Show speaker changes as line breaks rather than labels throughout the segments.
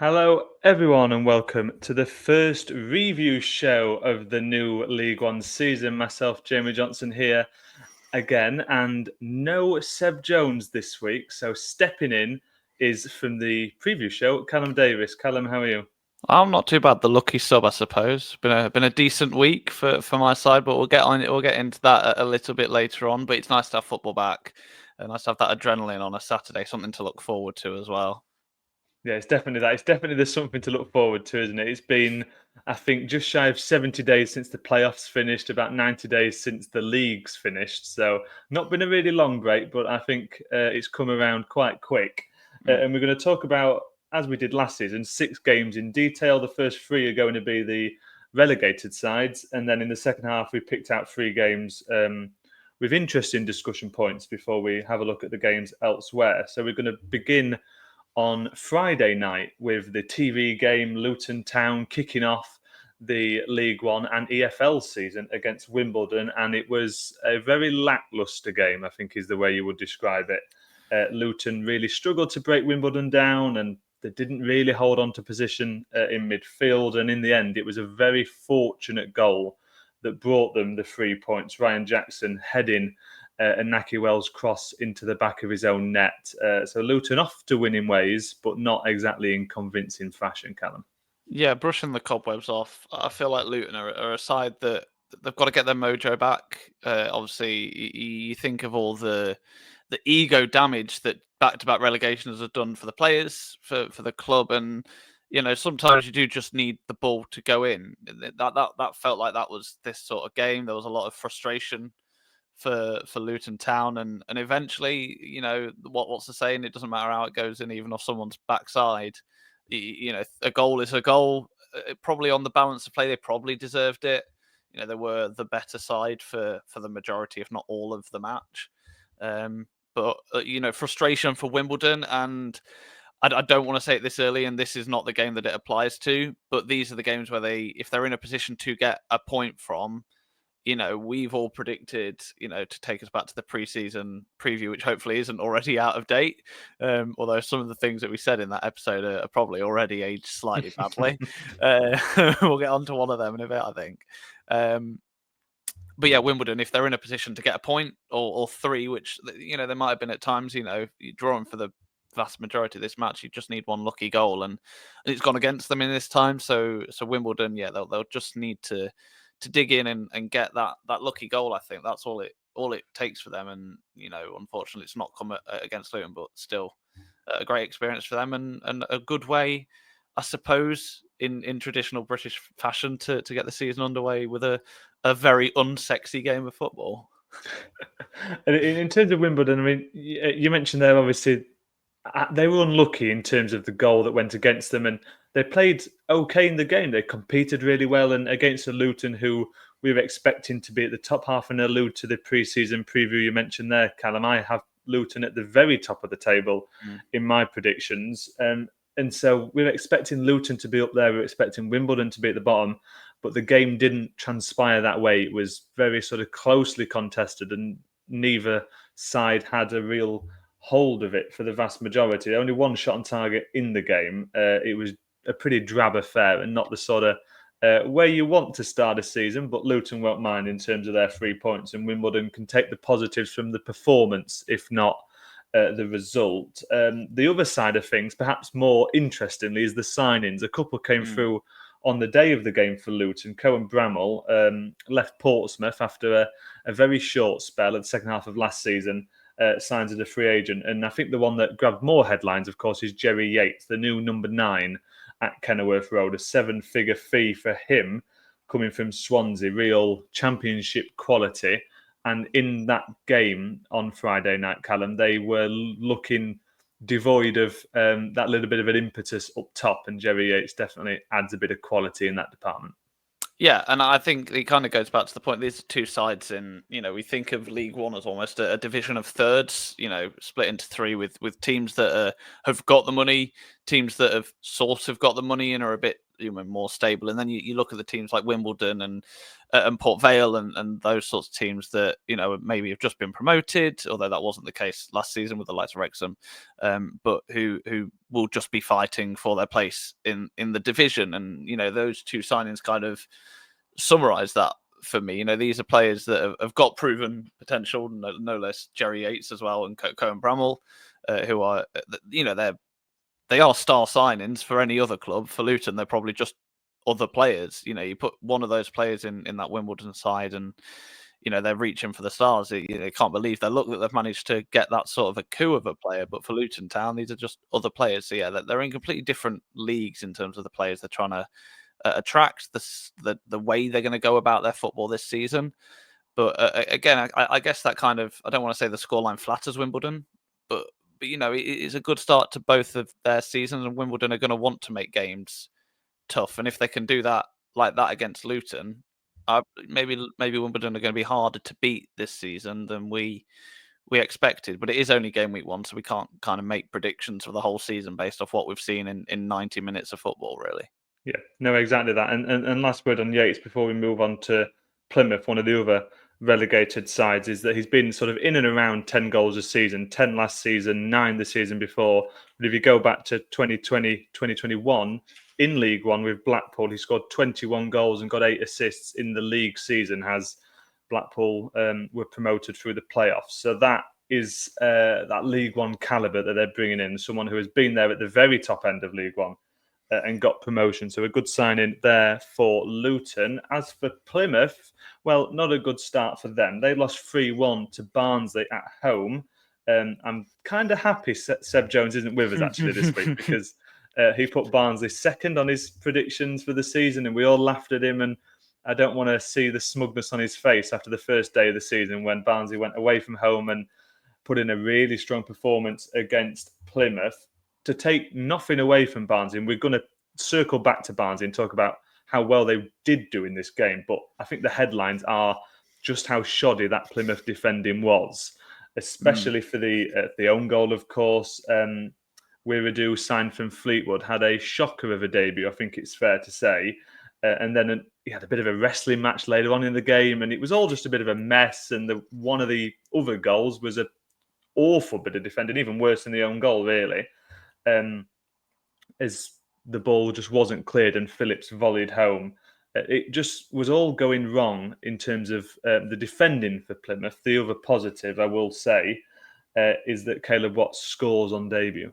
Hello, everyone, and welcome to the first review show of the new League One season. Myself, Jamie Johnson, here again, and no Seb Jones this week. So, stepping in is from the preview show, Callum Davis. Callum, how are you?
I'm not too bad. The lucky sub, I suppose. Been a decent week for my side, but we'll get on. We'll get into that a little bit later on. But it's nice to have football back, and nice to have that adrenaline on a Saturday. Something to look forward to as well.
Yeah, it's definitely that. It's definitely there's something to look forward to, isn't it? It's been, I think, just shy of 70 days since the playoffs finished, about 90 days since the leagues finished. So, not been a really long break, but I think it's come around quite quick. And we're going to talk about, as we did last season, 6 games in detail. The first 3 are going to be the relegated sides. And then in the second half, we picked out 3 games with interesting discussion points before we have a look at the games elsewhere. So, we're going to begin on Friday night with the TV game Luton Town kicking off the League One and EFL season against Wimbledon, and it was a very lackluster game, I think is the way you would describe it. Luton really struggled to break Wimbledon down, and they didn't really hold on to position in midfield, and in the end it was a very fortunate goal that brought them the 3 points. Ryan Jackson heading a Naki Wells cross into the back of his own net. So Luton off to winning ways, but not exactly in convincing fashion, Callum.
Yeah, brushing the cobwebs off. I feel like Luton are a side that they've got to get their mojo back. Obviously, you think of all the ego damage that back-to-back relegations have done for the players, for the club, and sometimes you do just need the ball to go in. That felt like that was this sort of game. There was a lot of frustration for Luton Town, and eventually, what's the saying? It doesn't matter how it goes in, even off someone's backside. A goal is a goal. Probably on the balance of play, they probably deserved it. They were the better side for the majority, if not all of the match. But frustration for Wimbledon, and I don't want to say it this early, and this is not the game that it applies to. But these are the games where if they're in a position to get a point from, we've all predicted, to take us back to the preseason preview, which hopefully isn't already out of date. Although some of the things that we said in that episode are probably already aged slightly badly. We'll get onto one of them in a bit, I think. But yeah, Wimbledon, if they're in a position to get a point or 3, which, they might have been at times, you're drawing for the vast majority of this match, you just need one lucky goal, and it's gone against them in this time. So Wimbledon, yeah, they'll just need to dig in and get that lucky goal. I think that's all it takes for them. And unfortunately, it's not come against Luton, but still a great experience for them, and a good way, I suppose, in traditional British fashion, to get the season underway with a very unsexy game of football.
In terms of Wimbledon, I mean, you mentioned there, obviously, they were unlucky in terms of the goal that went against them, and they played okay in the game. They competed really well, and against a Luton who we were expecting to be at the top half, and allude to the pre-season preview you mentioned there, Callum. I have Luton at the very top of the table in my predictions. And so we were expecting Luton to be up there. We were expecting Wimbledon to be at the bottom, but the game didn't transpire that way. It was very sort of closely contested, and neither side had a real hold of it for the vast majority. Only one shot on target in the game. It was a pretty drab affair, and not the sort of where you want to start a season, but Luton won't mind in terms of their 3 points, and Wimbledon can take the positives from the performance, if not the result. The other side of things, perhaps more interestingly, is the signings. A couple came through on the day of the game for Luton. Cohen Bramall left Portsmouth after a very short spell at the second half of last season. Signs as a free agent. And I think the one that grabbed more headlines, of course, is Jerry Yates, the new number 9 at Kenilworth Road. A 7-figure fee for him coming from Swansea, real championship quality. And in that game on Friday night, Callum, they were looking devoid of that little bit of an impetus up top, and Jerry Yates definitely adds a bit of quality in that department.
Yeah, and I think it kind of goes back to the point. These are two sides in, we think of League One as almost a division of thirds, split into 3 with teams that have got the money, teams that have sort of got the money and are a bit more stable. And then you look at the teams like Wimbledon and Port Vale and those sorts of teams that maybe have just been promoted, although that wasn't the case last season with the likes of Wrexham, but who will just be fighting for their place in the division. And those two signings kind of summarise that for me. These are players that have got proven potential, no less Jerry Yates as well, and Cohen Bramall, who are they are star signings for any other club. For Luton, they're probably just other players. You put one of those players in that Wimbledon side, and they're reaching for the stars. They can't believe their luck that they've managed to get that sort of a coup of a player. But for Luton Town, these are just other players. So yeah, they're in completely different leagues in terms of the players they're trying to attract, the way they're going to go about their football this season. But again, I guess that kind of, I don't want to say the scoreline flatters Wimbledon, but it is a good start to both of their seasons, and Wimbledon are going to want to make games tough. And if they can do that like that against Luton, maybe Wimbledon are going to be harder to beat this season than we expected. But it is only game week 1, so we can't kind of make predictions for the whole season based off what we've seen in 90 minutes of football, really.
Yeah, no, exactly that. And last word on Yates before we move on to Plymouth, one of the other relegated sides, is that he's been sort of in and around 10 goals a season, 10 last season, 9 the season before. But if you go back to 2020, 2021, in League One with Blackpool, he scored 21 goals and got 8 assists in the league season as Blackpool were promoted through the playoffs. So that is that League One calibre that they're bringing in, someone who has been there at the very top end of League One and got promotion. So a good signing there for Luton. As for Plymouth, well, not a good start for them. They lost 3-1 to Barnsley at home. I'm kind of happy Seb Jones isn't with us actually this week, because he put Barnsley second on his predictions for the season, and we all laughed at him. And I don't want to see the smugness on his face after the first day of the season when Barnsley went away from home and put in a really strong performance against Plymouth. To take nothing away from Barnsley, and we're going to circle back to Barnsley and talk about how well they did do in this game, but I think the headlines are just how shoddy that Plymouth defending was, especially for the own goal, of course. Wiredu, signed from Fleetwood, had a shocker of a debut, I think it's fair to say. And then he had a bit of a wrestling match later on in the game, and it was all just a bit of a mess. And one of the other goals was an awful bit of defending, even worse than the own goal, really. As the ball just wasn't cleared and Phillips volleyed home. It just was all going wrong in terms of the defending for Plymouth. The other positive, I will say, is that Caleb Watts scores on debut.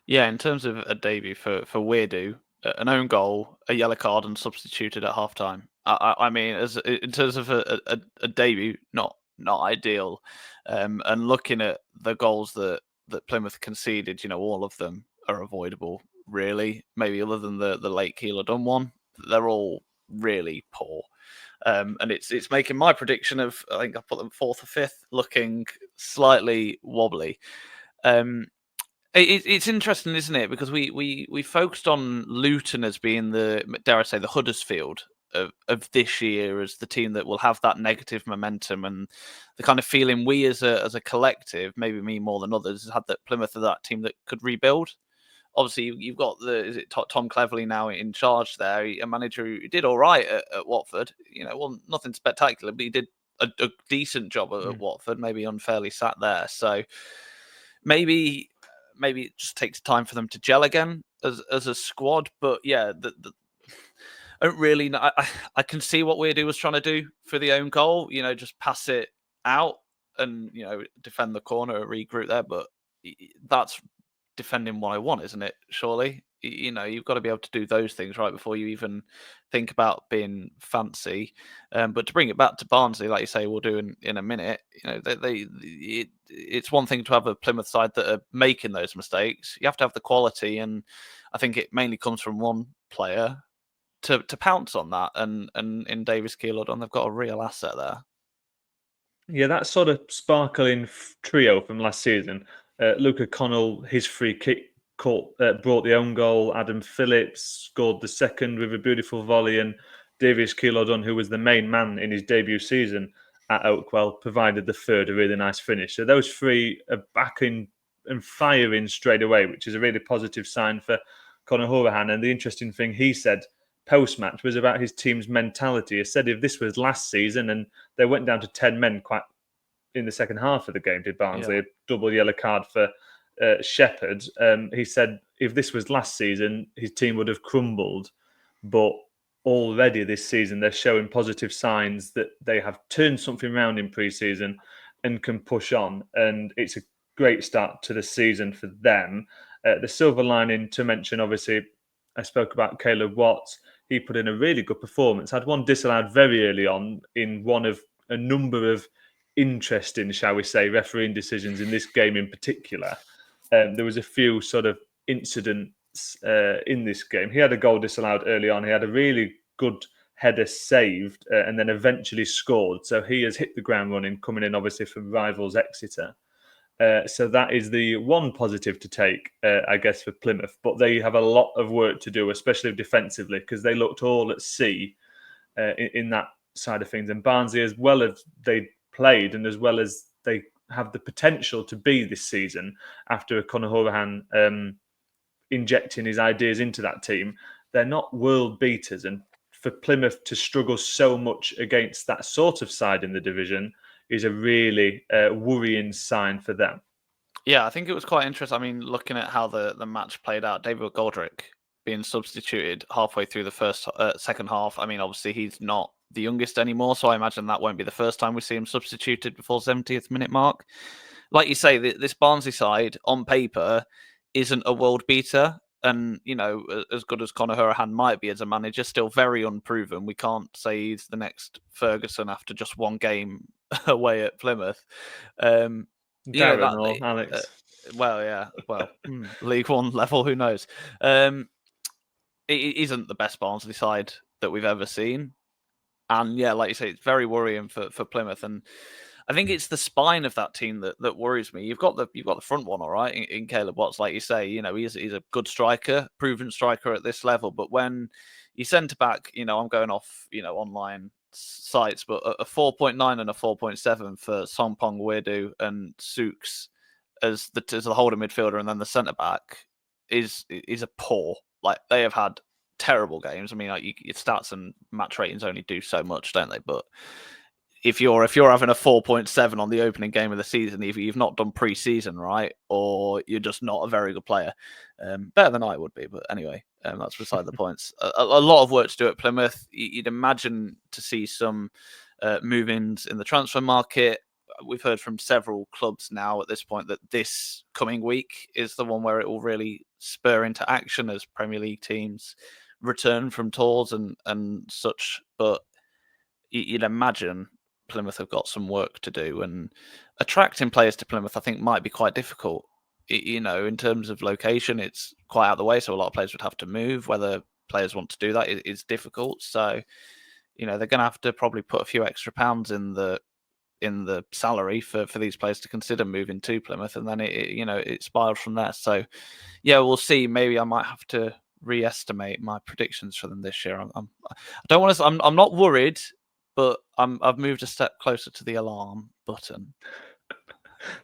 Yeah, in terms of a debut for Wiredu, an own goal, a yellow card, and substituted at halftime. I mean, in terms of a debut, not ideal. And looking at the goals that Plymouth conceded, all of them are avoidable, really. Maybe other than the late Keeler done one, they're all really poor. And it's making my prediction of, I think I put them 4th or 5th, looking slightly wobbly. It's interesting, isn't it? Because we focused on Luton as being dare I say, the Huddersfield of this year, as the team that will have that negative momentum, and the kind of feeling we as a collective, maybe me more than others, had that Plymouth are that team that could rebuild. Obviously, you've got Tom Cleverley now in charge there, a manager who did all right at Watford. Well, nothing spectacular, but he did a decent job at Watford. Maybe unfairly sat there, so maybe it just takes time for them to gel again as a squad. But yeah, I don't really know. I can see what Wiredu was trying to do for the own goal. Just pass it out and defend the corner, regroup there. But that's defending 101, isn't it? Surely, you've got to be able to do those things right before you even think about being fancy. But to bring it back to Barnsley, like you say, we'll do in a minute. It's one thing to have a Plymouth side that are making those mistakes. You have to have the quality, and I think it mainly comes from one player to pounce on that. And in Davis Keeler, they've got a real asset there.
Yeah, that sort of sparkling trio from last season. Luke O'Connell, his free kick brought the own goal. Adam Phillips scored the second with a beautiful volley, and Davies Keeler, who was the main man in his debut season at Oakwell, provided the third, a really nice finish. So those three are back in and firing straight away, which is a really positive sign for Conor Hourihane, and the interesting thing he said post-match was about his team's mentality. He said if this was last season and they went down to 10 men quite in the second half of the game, did Barnsley, a double yellow card for Shepherd. He said if this was last season, his team would have crumbled. But already this season, they're showing positive signs that they have turned something around in pre-season and can push on. And it's a great start to the season for them. The silver lining to mention, obviously, I spoke about Caleb Watts. He put in a really good performance. Had one disallowed very early on in one of a number of interesting, shall we say, refereeing decisions in this game in particular. There was a few sort of incidents in this game. He had a goal disallowed early on. He had a really good header saved and then eventually scored. So he has hit the ground running, coming in obviously from rivals Exeter. So that is the one positive to take, I guess, for Plymouth. But they have a lot of work to do, especially defensively, because they looked all at sea in that side of things. And Barnsley, as well as they played and as well as they have the potential to be this season after Conor Hourihane injecting his ideas into that team, they're not world beaters. And for Plymouth to struggle so much against that sort of side in the division is a really worrying sign for them.
Yeah, I think it was quite interesting. I mean, looking at how the match played out, David Goldrick being substituted halfway through the second half. I mean, obviously he's not the youngest anymore, so I imagine that won't be the first time we see him substituted before 70th minute mark. Like you say, this Barnsley side on paper isn't a world beater. And, you know, as good as Conor Hourihane might be as a manager, still very unproven. We can't say he's the next Ferguson after just one game away at Plymouth.
Darren or Alex.
League One level, who knows? It isn't the best Barnsley side that we've ever seen. And yeah, like you say, it's very worrying for Plymouth. And I think it's the spine of that team that worries me. You've got the front one, all right, in Caleb Watts, like you say. You know, he's a good striker, proven striker at this level. But when you centre back, you know, I'm going off, you know, online sites, but a 4.9 and a 4.7 for Sompong Weirdu and Souks as the holding midfielder, and then the centre back is a poor. Like, they have had terrible games. I mean, like, your stats and match ratings only do so much, don't they? But if you're having a 4.7 on the opening game of the season, either you've not done pre-season right, or you're just not a very good player. Better than I would be, but anyway, that's beside the points. A lot of work to do at Plymouth. You'd imagine to see some move-ins in the transfer market. We've heard from several clubs now at this point that this coming week is the one where it will really spur into action as Premier League teams return from tours and such. But you'd imagine Plymouth have got some work to do, and attracting players to Plymouth, I think, might be quite difficult. You know, in terms of location, it's quite out of the way, so a lot of players would have to move. Whether players want to do that is difficult. So, you know, they're going to have to probably put a few extra pounds in the salary for these players to consider moving to Plymouth, and then it spirals from there. So, yeah, we'll see. Maybe I might have to re-estimate my predictions for them this year. I'm not worried, but I've moved a step closer to the alarm button.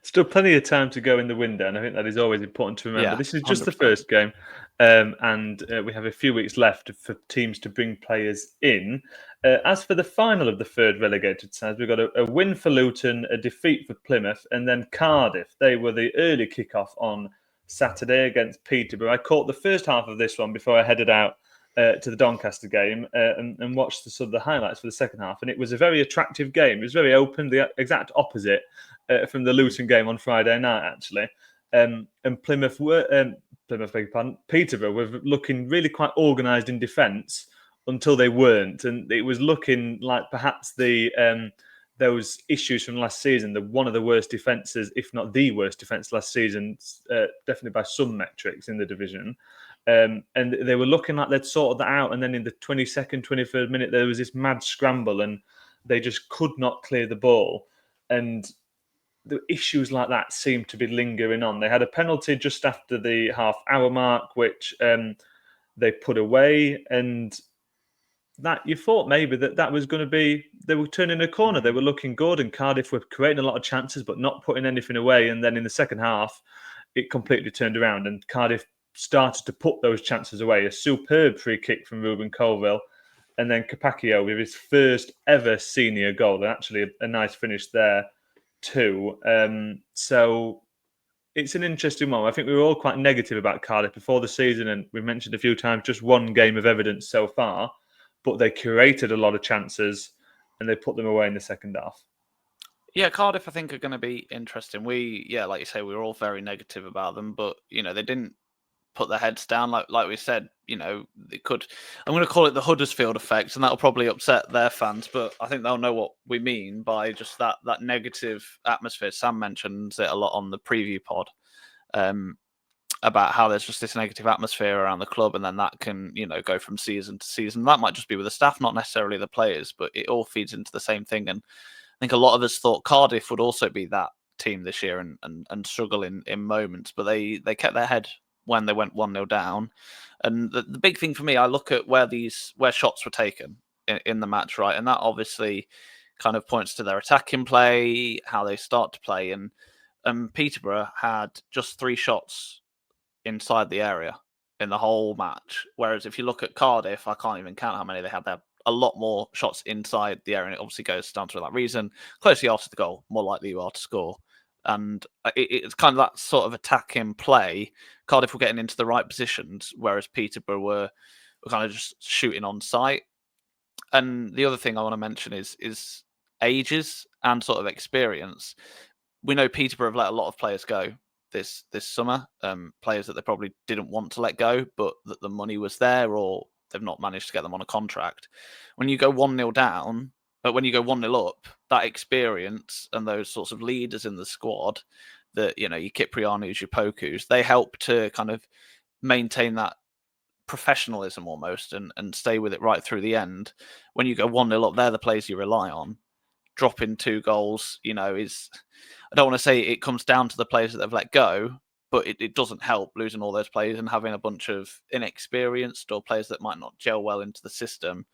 Still plenty of time to go in the window, and I think that is always important to remember.
Yeah,
this is just
100%.
the first game, and we have a few weeks left for teams to bring players in. As for the final of the third relegated sides, we've got a win for Luton, a defeat for Plymouth, and then Cardiff. They were the early kickoff on Saturday against Peterborough. I caught the first half of this one before I headed out to the Doncaster game and watched the highlights for the second half, and it was a very attractive game. It was very open, the exact opposite from the Luton game on Friday night, actually. And Peterborough were looking really quite organised in defence until they weren't, and it was looking like perhaps those issues from last season, one of the worst defences, if not the worst defence last season, definitely by some metrics in the division. And they were looking like they'd sorted that out. And then in the 22nd, 23rd minute, there was this mad scramble and they just could not clear the ball. And the issues like that seemed to be lingering on. They had a penalty just after the half-hour mark, which they put away. And that you thought maybe that was going to be, they were turning a corner. They were looking good, and Cardiff were creating a lot of chances, but not putting anything away. And then in the second half, it completely turned around, and Cardiff started to put those chances away. A superb free kick from Ruben Colville, and then Capaccio with his first ever senior goal, and actually a nice finish there too. So it's an interesting one. I think we were all quite negative about Cardiff before the season, and we've mentioned a few times just one game of evidence so far, but they curated a lot of chances and they put them away in the second half.
Yeah, Cardiff, I think, are going to be interesting. Like you say, we were all very negative about them, but they didn't put their heads down. Like we said, they could. I'm going to call it the Huddersfield effect, and that'll probably upset their fans, but I think they'll know what we mean by just that negative atmosphere. Sam mentions it a lot on the preview pod about how there's just this negative atmosphere around the club, and then that can go from season to season. That might just be with the staff, not necessarily the players, but it all feeds into the same thing. And I think a lot of us thought Cardiff would also be that team this year and struggle in moments, but they kept their head when they went 1-0 down. And the big thing for me, I look at where shots were taken in the match, right? And that obviously kind of points to their attacking play, how they start to play. And Peterborough had just 3 shots inside the area in the whole match. Whereas if you look at Cardiff, I can't even count how many they had. They had a lot more shots inside the area, and it obviously goes down to that reason. Closer after the goal, more likely you are to score. And it's kind of that sort of attacking play. Cardiff were getting into the right positions, whereas Peterborough were kind of just shooting on sight. And the other thing I want to mention is ages and sort of experience. We know Peterborough have let a lot of players go this summer, players that they probably didn't want to let go, but that the money was there, or they've not managed to get them on a contract. When you go 1-0 down, but when you go 1-0 up, that experience and those sorts of leaders in the squad, that your Kiprianus, your Pokus, they help to kind of maintain that professionalism almost and stay with it right through the end. When you go 1-0 up, they're the players you rely on. Dropping 2 goals, is, I don't want to say it comes down to the players that they've let go, but it doesn't help losing all those players and having a bunch of inexperienced or players that might not gel well into the system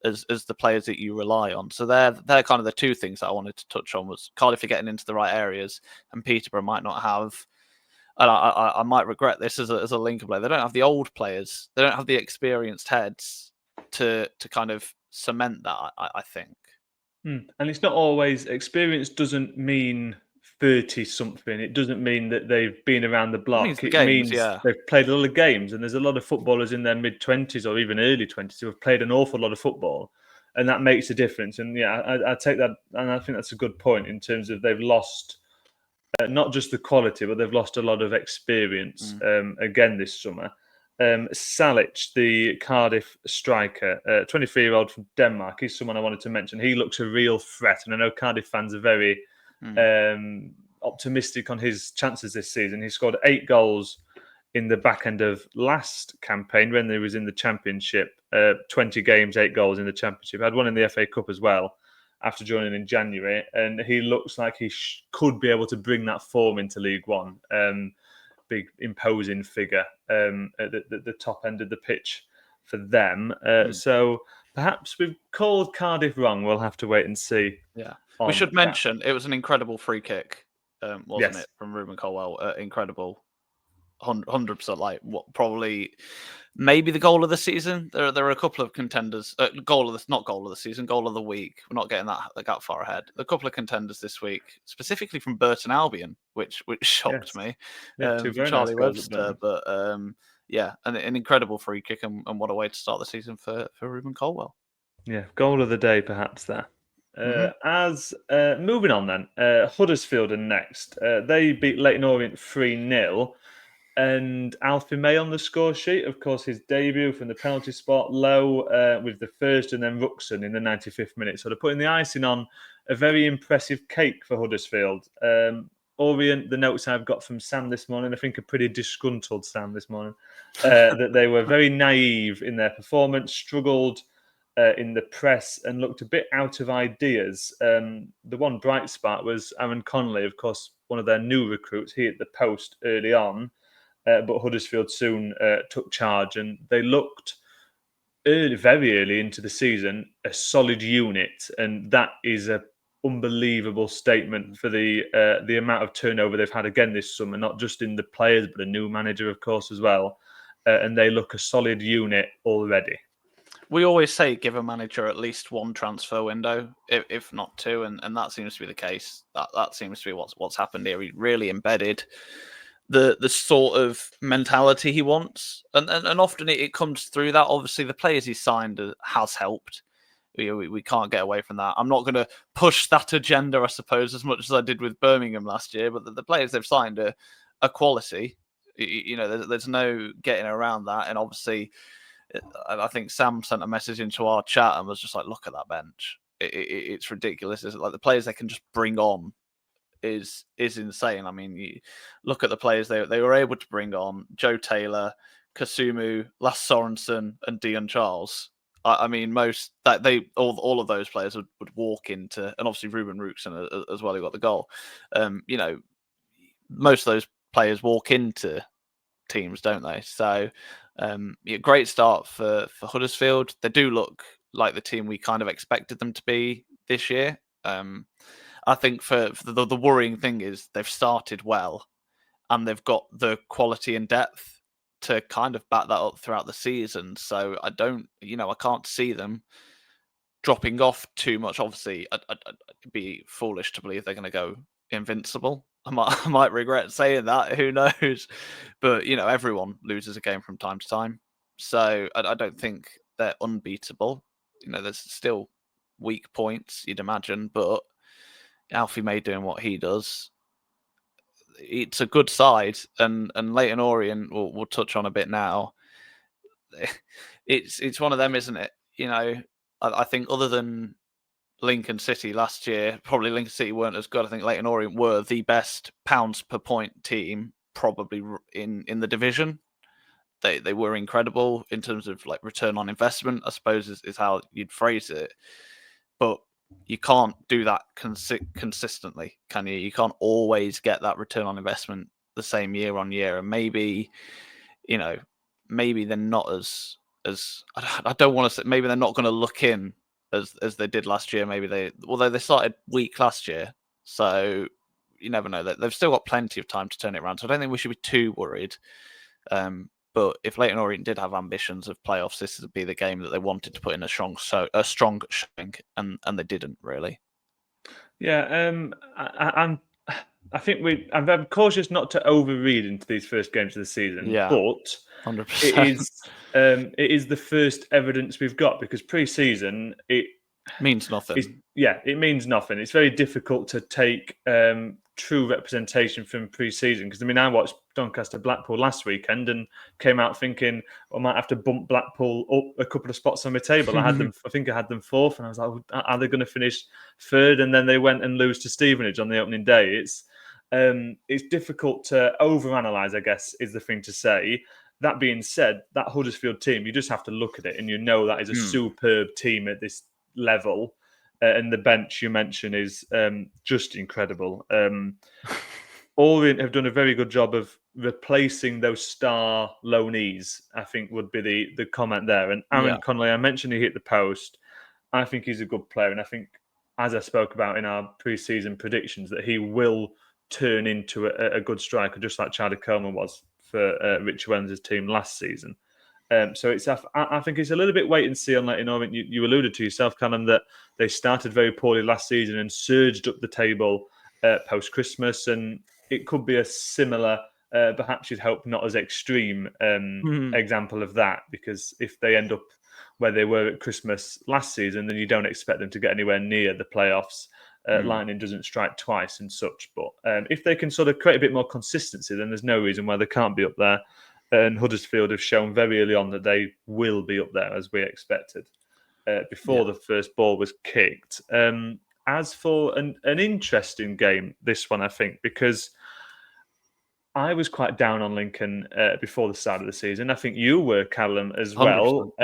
as the players that you rely on. So they're kind of the 2 things that I wanted to touch on. Was Cardiff are getting into the right areas, and Peterborough might not have. And I might regret this as a Lincoln player. They don't have the old players. They don't have the experienced heads to kind of cement that. I think.
And it's not always experience. Doesn't mean 30-something. It doesn't mean that they've been around the block. It means they've played a lot of games, and there's a lot of footballers in their mid-20s or even early 20s who have played an awful lot of football, and that makes a difference. And I take that, and I think that's a good point in terms of they've lost not just the quality, but they've lost a lot of experience again this summer. Salic, the Cardiff striker, 23-year-old from Denmark, he's someone I wanted to mention. He looks a real threat, and I know Cardiff fans are very optimistic on his chances this season. He scored 8 goals in the back end of last campaign when he was in the Championship. 20 games, 8 goals in the Championship. Had one in the FA Cup as well after joining in January, and he looks like he could be able to bring that form into League One. Big imposing figure at the top end of the pitch for them. So perhaps we've called Cardiff wrong. We'll have to wait and see.
Yeah, we should mention it was an incredible free kick, wasn't it, from Ruben Colwell? Incredible, 100%. Like what? Probably, maybe the goal of the season. There are a couple of contenders. Not goal of the season. Goal of the week. We're not getting that far ahead. A couple of contenders this week, specifically from Burton Albion, which shocked me. Charlie Webster, but an incredible free kick, and what a way to start the season for Ruben Colwell.
Yeah, goal of the day, perhaps there. As moving on then, Huddersfield are next. They beat Leyton Orient 3-0. And Alfie May on the score sheet, of course, his debut from the penalty spot, Low with the first, and then Ruxon in the 95th minute. So they're putting the icing on a very impressive cake for Huddersfield. Orient, the notes I've got from Sam this morning, I think a pretty disgruntled Sam this morning, that they were very naive in their performance, struggled in the press, and looked a bit out of ideas. The one bright spot was Aaron Connolly, of course, one of their new recruits. He hit the post early on. But Huddersfield soon took charge, and they looked very early into the season a solid unit, and that is an unbelievable statement for the amount of turnover they've had again this summer. Not just in the players, but a new manager, of course, as well. and they look a solid unit already.
We always say give a manager at least one transfer window, if not two, and that seems to be the case. That seems to be what's happened here. He really embedded the sort of mentality he wants, and often it comes through that. Obviously, the players he signed has helped. We can't get away from that. I'm not going to push that agenda, I suppose, as much as I did with Birmingham last year, but the players they've signed are quality. There's no getting around that, and obviously, I think Sam sent a message into our chat and was just like, "Look at that bench. It's ridiculous. It's like the players they can just bring on is insane. I mean, you look at the players they were able to bring on: Joe Taylor, Kasumu, Lasse Sorensen, and Dion Charles. I mean, all of those players would walk into, and obviously Ruben Ruxen as well, who got the goal. Most of those players walk into teams, don't they? So, great start for Huddersfield. They do look like the team we kind of expected them to be this year. I think for the worrying thing is they've started well, and they've got the quality and depth to kind of back that up throughout the season. So I can't see them dropping off too much. Obviously, I'd be foolish to believe they're going to go invincible. I might regret saying that. Who knows? But everyone loses a game from time to time, so I don't think they're unbeatable. There's still weak points, you'd imagine, but Alfie May doing what he does, it's a good side, and Leyton Orient we'll touch on a bit now. It's one of them, isn't it? I think other than Lincoln City last year, probably Lincoln City weren't as good. I think Leyton Orient were the best pounds per point team probably in the division. They were incredible in terms of like return on investment, I suppose is how you'd phrase it. But you can't do that consistently, can you? You can't always get that return on investment the same year on year. And maybe they're not as I don't want to say, maybe they're not going to look in as they did last year. Although they started weak last year, so you never know. They've still got plenty of time to turn it around. So I don't think we should be too worried. But if Leyton Orient did have ambitions of playoffs, this would be the game that they wanted to put in a strong showing, and they didn't really.
Yeah, I think I'm cautious not to overread into these first games of the season.
Yeah,
but
100%.
It is the first evidence we've got, because pre-season it
means nothing.
It means nothing. It's very difficult to take true representation from pre-season, because I watched Doncaster Blackpool last weekend and came out thinking I might have to bump Blackpool up a couple of spots on my table. I think I had them fourth, and I was like, are they going to finish third? And then they went and lose to Stevenage on the opening day. It's difficult to overanalyze, I guess, is the thing to say. That being said, that Huddersfield team, you just have to look at it and that is a superb team at this level. And the bench you mentioned is just incredible. Orient have done a very good job of replacing those star loanees, I think would be the comment there. And Aaron Connolly, I mentioned he hit the post. I think he's a good player. And I think, as I spoke about in our pre-season predictions, that he will turn into a good striker, just like Charlie Coleman was for Rich Wellens' team last season. So I think it's a little bit wait and see on Leyton Orient. You alluded to yourself, Callum, that they started very poorly last season and surged up the table post-Christmas, and it could be a similar, perhaps you'd hope not as extreme example of that, because if they end up where they were at Christmas last season, then you don't expect them to get anywhere near the playoffs. Lightning doesn't strike twice and such, but if they can sort of create a bit more consistency, then there's no reason why they can't be up there. And Huddersfield have shown very early on that they will be up there, as we expected, before the first ball was kicked. As for an interesting game, this one, I think, because I was quite down on Lincoln before the start of the season. I think you were, Callum, as well.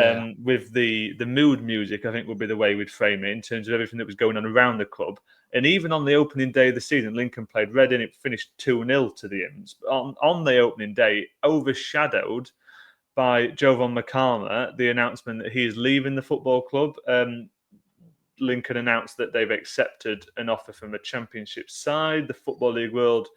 With the mood music, I think would be the way we'd frame it, in terms of everything that was going on around the club. And even on the opening day of the season, Lincoln played Reading. It finished 2-0 to the Imps. On the opening day, overshadowed by Jovon Makama, the announcement that he is leaving the football club. Lincoln announced that they've accepted an offer from a championship side. The Football League World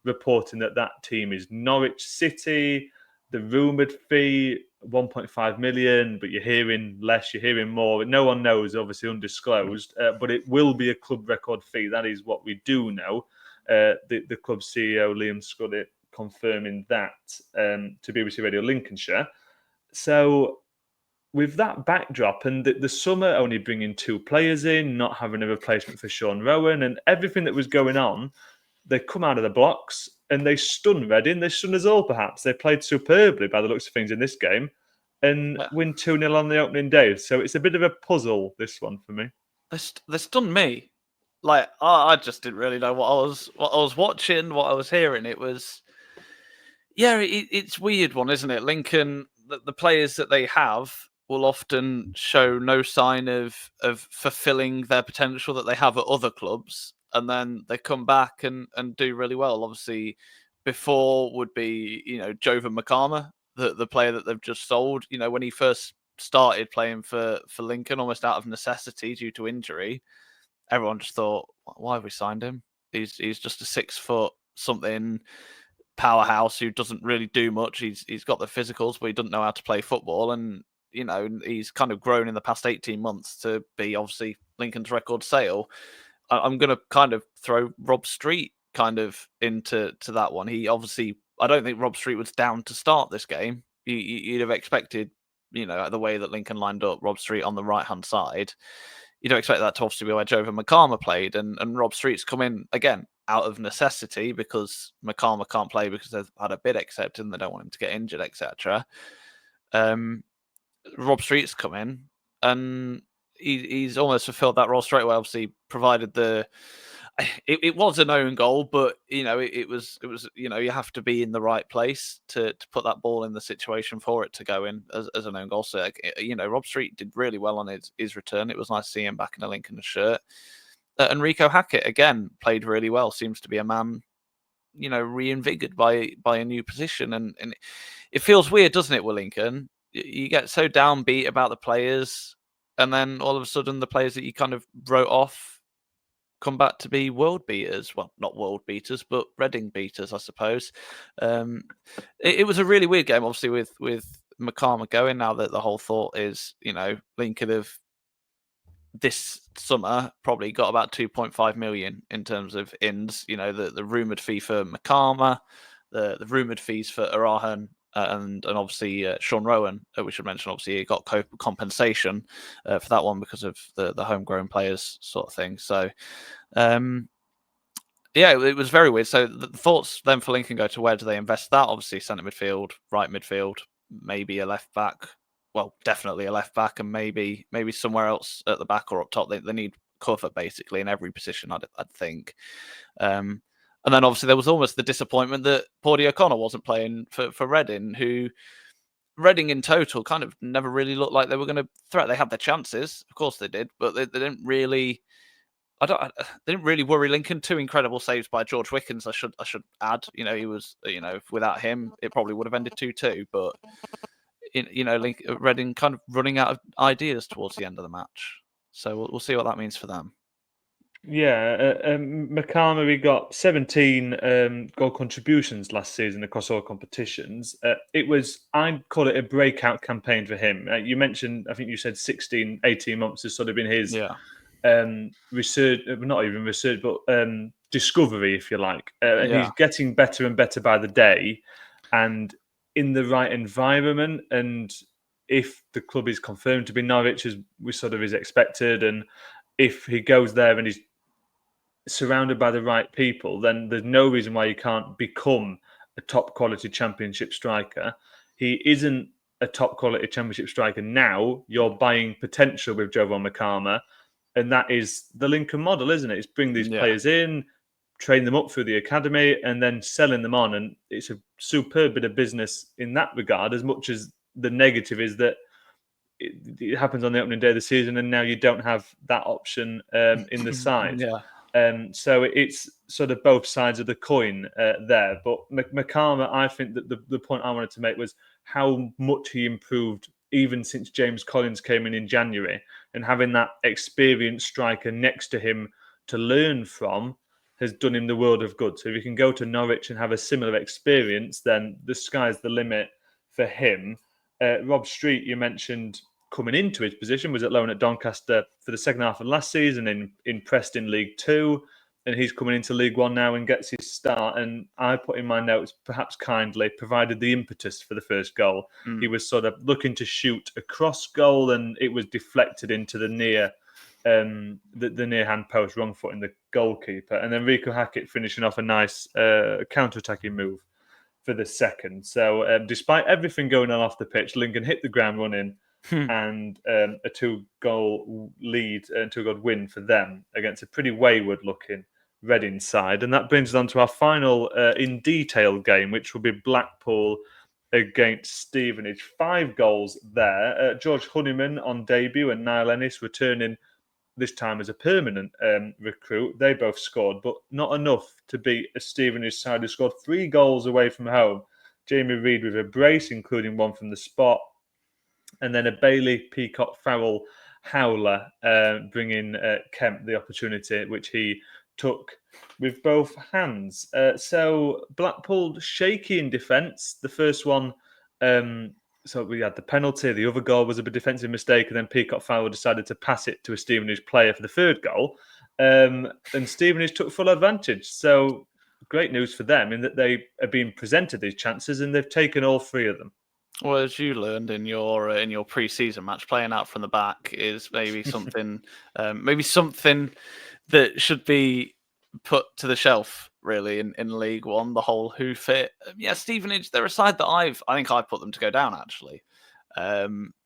reporting that team is Norwich City. the rumoured fee, 1.5 million, but you're hearing less, you're hearing more. No one knows, obviously undisclosed, but it will be a club record fee. That is what we do know. The club CEO, Liam Scuddit, confirming that to BBC Radio Lincolnshire. So with that backdrop and the summer only bringing 2 players in, not having a replacement for Sean Rowan and everything that was going on, they come out of the blocks and they stun Reading. They stun us all, perhaps. They played superbly by the looks of things in this game and win 2-0 on the opening day. So it's a bit of a puzzle, this one, for me.
They stunned me. Like, I just didn't really know what I was watching, what I was hearing. It was... Yeah, it's weird one, isn't it? Lincoln, the players that they have will often show no sign of fulfilling their potential that they have at other clubs. And then they come back and do really well. Obviously, before would be, Jovon Makama, the player that they've just sold. When he first started playing for Lincoln, almost out of necessity due to injury, everyone just thought, why have we signed him? He's just a 6 foot something powerhouse who doesn't really do much. He's got the physicals, but he doesn't know how to play football. And, he's kind of grown in the past 18 months to be obviously Lincoln's record sale. I'm going to kind of throw Rob Street kind of into that one. He obviously, I don't think Rob Street was down to start this game. You'd have expected, the way that Lincoln lined up, Rob Street on the right-hand side. You don't expect that to obviously be where Jovon Makama played. And Rob Street's come in, again, out of necessity because Makama can't play because they've had a bid accepted and they don't want him to get injured, etc. Rob Street's come in and he's almost fulfilled that role straight away. Obviously, provided it was an own goal, but it was you have to be in the right place to put that ball in the situation for it to go in as an own goal. So Rob Street did really well on his return. It was nice to see him back in a Lincoln shirt. And Rico Hackett again played really well. Seems to be a man, reinvigorated by a new position, and it feels weird, doesn't it, with Lincoln? You get so downbeat about the players, and then all of a sudden the players that you kind of wrote off come back to be world beaters. Well, not world beaters, but Reading beaters, I suppose. It was a really weird game, obviously, with Makama going. Now that the whole thought is, Lincoln have this summer probably got about 2.5 million in terms of ins. The rumoured fee for Makama, the rumoured fees for Arahan, and obviously Sean Rowan, we should mention, obviously he got compensation for that one because of the homegrown players sort of thing. So, it was very weird. So the thoughts then for Lincoln go to where do they invest that? Obviously centre midfield, right midfield, maybe a left back. Well, definitely a left back, and maybe somewhere else at the back or up top. They need cover basically in every position, I'd think. And then obviously there was almost the disappointment that Paudie O'Connor wasn't playing for Reading, who Reading in total kind of never really looked like they were going to threat. They had their chances, of course they did, but they didn't really. They didn't really worry Lincoln. 2 incredible saves by George Wickens, I should add. He was, without him, it probably would have ended 2-2. But Reading kind of running out of ideas towards the end of the match. So we'll see what that means for them.
Yeah, Makama, we got 17 goal contributions last season across all competitions. I'd call it a breakout campaign for him. You mentioned, I think you said 16, 18 months has sort of been his research, not even research, but discovery, if you like. And he's getting better and better by the day and in the right environment. And if the club is confirmed to be Norwich, as we sort of is expected, and if he goes there and he's surrounded by the right people, then there's no reason why you can't become a top quality championship striker. He isn't a top quality championship striker now. You're buying potential with Jovon Makama, and that is the Lincoln model, isn't it? It's bring these players in, train them up through the academy, and then selling them on. And it's a superb bit of business in that regard, as much as the negative is that it happens on the opening day of the season, and now you don't have that option in the side. So it's sort of both sides of the coin there. But Makama, I think that the point I wanted to make was how much he improved even since James Collins came in January, and having that experienced striker next to him to learn from has done him the world of good. So if you can go to Norwich and have a similar experience, then the sky's the limit for him. Rob Street, you mentioned, coming into his position, was at loan at Doncaster for the second half of last season, impressed in League Two, and he's coming into League One now and gets his start. And I put in my notes, perhaps kindly, provided the impetus for the first goal. He was sort of looking to shoot a cross goal, and it was deflected into the near hand post, wrong foot in the goalkeeper, and then Rico Hackett finishing off a nice counter-attacking move for the second. So despite everything going on off the pitch, Lincoln hit the ground running, and a 2-goal lead and 2-goal win for them against a pretty wayward-looking Reading side. And that brings us on to our final in detail game, which will be Blackpool against Stevenage. 5 goals there. George Honeyman on debut and Niall Ennis returning this time as a permanent recruit. They both scored, but not enough to beat a Stevenage side who scored 3 goals away from home. Jamie Reid with a brace, including one from the spot, and then a Bailey Peacock Farrell howler, bringing Kemp the opportunity, which he took with both hands. So Blackpool shaky in defence. The first one, so we had the penalty. The other goal was a defensive mistake, and then Peacock Farrell decided to pass it to a Stevenage player for the third goal. And Stevenage took full advantage. So great news for them in that they are being presented these chances, and they've taken all 3 of them.
Well, as you learned in your pre-season match, playing out from the back is maybe something, that should be put to the shelf, really, in League One. The whole who fit. Yeah, Stevenage, they're a side that I think I put them to go down, actually,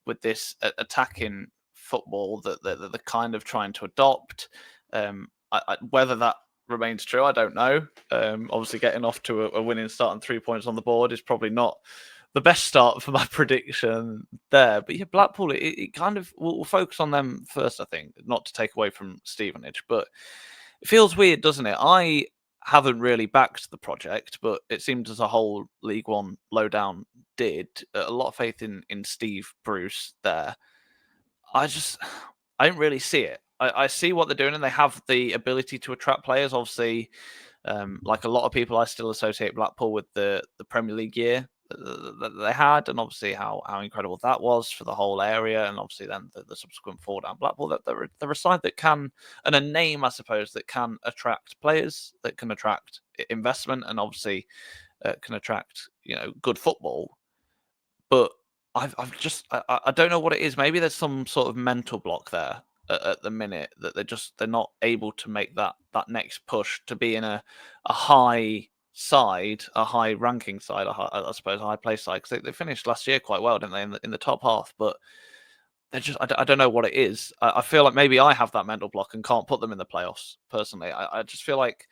with this attacking football that they're kind of trying to adopt. Whether that remains true, I don't know. Obviously, getting off to a winning start and 3 points on the board is probably not the best start for my prediction there. But yeah, Blackpool, it kind of, we'll focus on them first, I think, not to take away from Stevenage, but it feels weird, doesn't it? I haven't really backed the project, but it seems as a whole League One Lowdown did. A lot of faith in Steve Bruce there. I don't really see it. I see what they're doing, and they have the ability to attract players. Obviously, like a lot of people, I still associate Blackpool with the Premier League year that they had, and obviously how incredible that was for the whole area, and obviously then the subsequent fall down Blackpool. That they're a side that can, and a name, I suppose, that can attract players, that can attract investment, and obviously can attract good football. But I don't know what it is. Maybe there's some sort of mental block there at the minute that they're not able to make that next push to be in a high side, a high ranking side, I suppose a high place side, because they finished last year quite well, didn't they, in the top half? But they're just, I don't know what it is. I feel like maybe I have that mental block and can't put them in the playoffs personally. I just feel like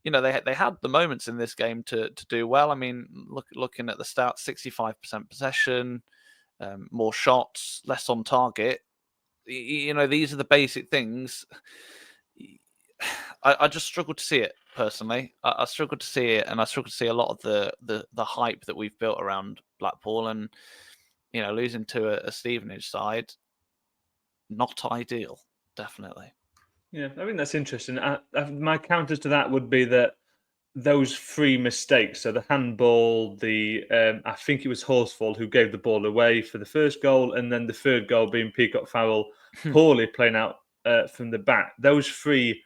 they had the moments in this game to do well. I mean, looking at the stats, 65% possession, more shots, less on target. These are the basic things. I just struggle to see it personally. I struggle to see it, and I struggle to see a lot of the hype that we've built around Blackpool, and losing to a Stevenage side, not ideal, definitely.
Yeah, I think that's interesting. My counters to that would be that those 3 mistakes, so the handball, I think it was Horsfall who gave the ball away for the first goal, and then the third goal being Peacock Farrell poorly playing out from the back. Those 3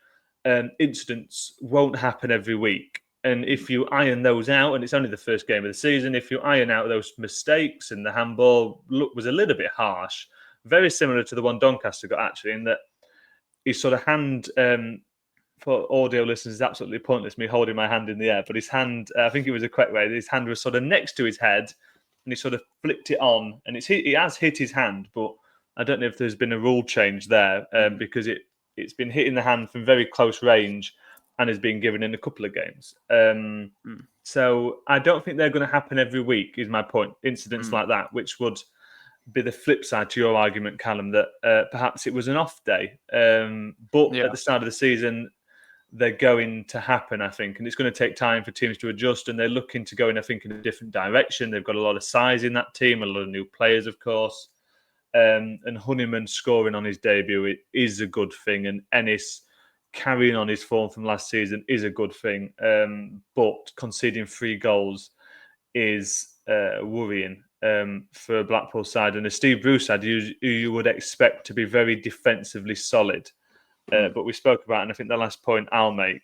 incidents won't happen every week. And if you iron those out, and it's only the first game of the season, if you iron out those mistakes, and the handball was a little bit harsh, very similar to the one Doncaster got, actually, in that his sort of hand, for audio listeners, is absolutely pointless, me holding my hand in the air, but his hand, I think it was a correct way, his hand was sort of next to his head, and he sort of flicked it on, and he has hit his hand, but I don't know if there's been a rule change there, because it's been hitting the hand from very close range and has been given in a couple of games. So I don't think they're going to happen every week, is my point. Incidents like that, which would be the flip side to your argument, Callum, that perhaps it was an off day. But at the start of the season, they're going to happen, I think. And it's going to take time for teams to adjust. And they're looking to go in, I think, in a different direction. They've got a lot of size in that team, a lot of new players, of course. And Honeyman scoring on his debut is a good thing. And Ennis carrying on his form from last season is a good thing. But conceding 3 goals is worrying. for a Blackpool side, and a Steve Bruce side you would expect to be very defensively solid. But we spoke about, and I think the last point I'll make,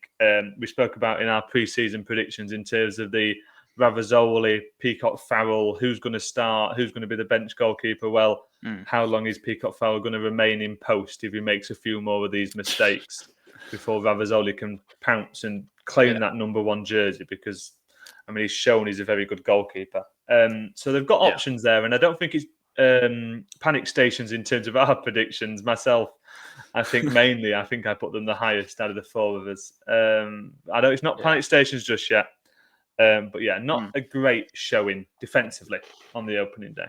we spoke about in our pre-season predictions in terms of the Ravazoli, Peacock Farrell, who's going to start, who's going to be the bench goalkeeper. Well, how long is Peacock Farrell going to remain in post if he makes a few more of these mistakes before Ravazoli can pounce and claim that number 1 jersey? Because, I mean, he's shown he's a very good goalkeeper. So they've got options there, and I don't think it's panic stations in terms of our predictions. Myself, I think I put them the highest out of the 4 of us. I know it's not panic stations just yet. But yeah, not a great showing defensively on the opening day.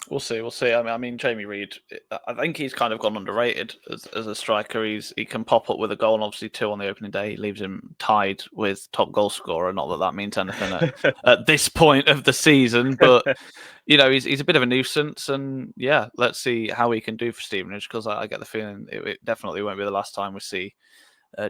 We'll see. I mean, Jamie Reid, I think he's kind of gone underrated as a striker. He can pop up with a goal, and obviously 2 on the opening day. He leaves him tied with top goal scorer. Not that means anything at this point of the season, but he's a bit of a nuisance. And yeah, let's see how he can do for Stevenage, because I get the feeling it definitely won't be the last time we see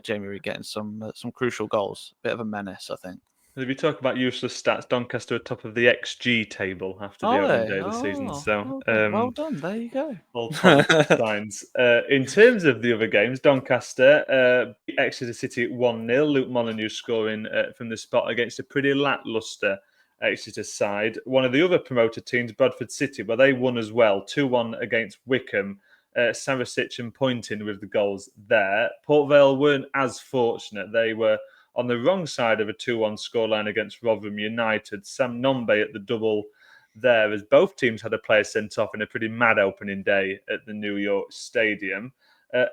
Jamie Reid getting some crucial goals. Bit of a menace, I think.
If you talk about useless stats, Doncaster are top of the XG table after the opening day of the season. So
well done. There you go.
All positive signs. In terms of the other games, Doncaster beat Exeter City 1-0. Luke Molyneux scoring from the spot against a pretty lacklustre Exeter side. One of the other promoted teams, Bradford City, well, they won as well, 2-1 against Wickham. Sarasic and Poynting with the goals there. Port Vale weren't as fortunate. They were on the wrong side of a 2-1 scoreline against Rotherham United. Sam Nombe at the double there, as both teams had a player sent off in a pretty mad opening day at the New York Stadium.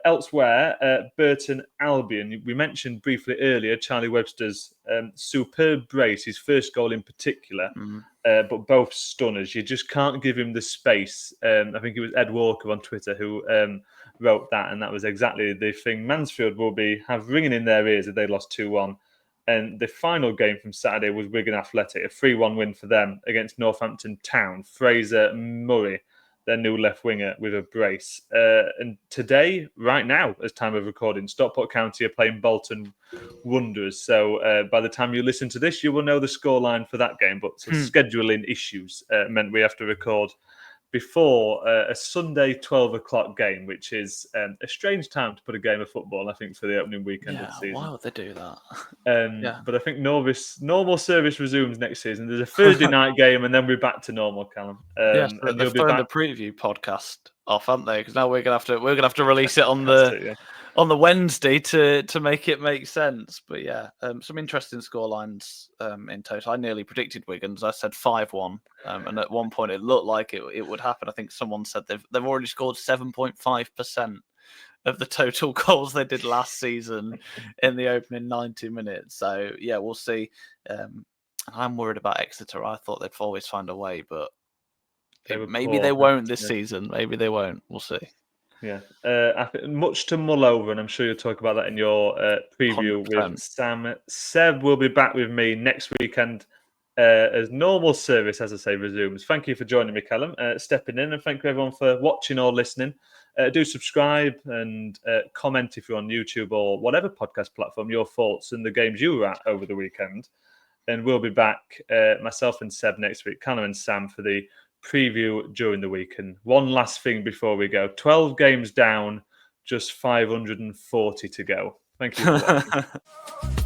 Elsewhere, Burton Albion. We mentioned briefly earlier Charlie Webster's superb brace, his first goal in particular, but both stunners. You just can't give him the space. I think it was Ed Walker on Twitter who wrote that, and that was exactly the thing Mansfield will have ringing in their ears if they lost 2-1. And the final game from Saturday was Wigan Athletic, a 3-1 win for them against Northampton Town. Fraser Murray, their new left winger, with a brace. And today, right now, as time of recording, Stockport County are playing Bolton Wanderers. So by the time you listen to this, you will know the scoreline for that game. But some scheduling issues meant we have to record before a Sunday 12 o'clock game, which is a strange time to put a game of football, I think, for the opening weekend of the season.
Why would they do that?
But I think normal service resumes next season. There's a Thursday night game, and then we're back to normal, Callum.
They've thrown the preview podcast off, haven't they? Because now we're gonna have to release it on the Wednesday to make it make sense. But yeah, some interesting scorelines in total. I nearly predicted Wigan's. I said 5-1, and at one point it looked like it would happen. I think someone said they've already scored 7.5% of the total goals they did last season in the opening 90 minutes. So yeah, we'll see. I'm worried about Exeter. I thought they'd always find a way, but maybe they won't this season. Maybe they won't. We'll see.
Yeah, I think much to mull over, and I'm sure you'll talk about that in your preview 100%. With Sam. Seb will be back with me next weekend as normal service, as I say, resumes. Thank you for joining me, Callum, stepping in, and thank you everyone for watching or listening. Do subscribe and comment if you're on YouTube or whatever podcast platform, your thoughts and the games you were at over the weekend. And we'll be back, myself and Seb next week, Callum and Sam, for the preview during the week. And one last thing before we go, 12 games down, just 540 to go. Thank you for watching.